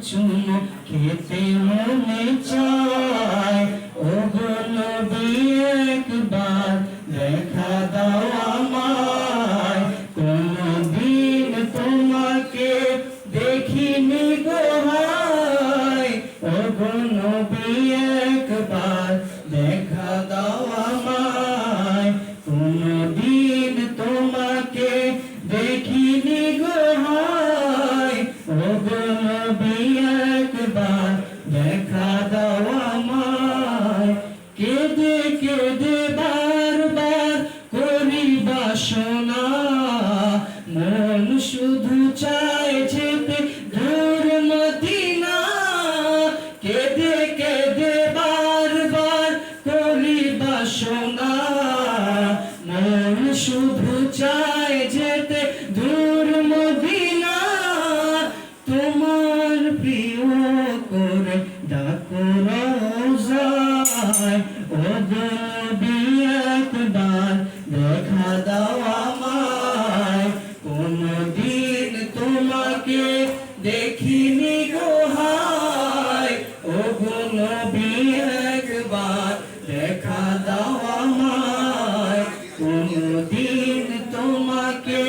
চুমু খেতে মনে চায়। ওগো নবী একবার দেখা দাও আমায়, কোনদিন তোমাকে দেখিনি গো হায়। ওগো নবী একবার দেখা দাও আমায়, কোনদিন তোমাকে দেখিনি গো হায়। ওগো নবী একবার দেখা দাও আমায়। কেঁদে কেঁদে বারবার করি বাসনা, মন শুধু চায় যেতে দূর মদিনা। কেঁদে কেঁদে বারবার করি বাসনা, মন শুধু চায় যেতে দূর মদিনা। তোমার প্রিয় করে ডাকো রওজায়, ওগো নবী একবার দেখা দাও আমায়, কোনদিন তোমাকে দেখিনি গো হায়। ওগো নবী একবার দেখা দাও আমায়, কোনদিন তোমাকে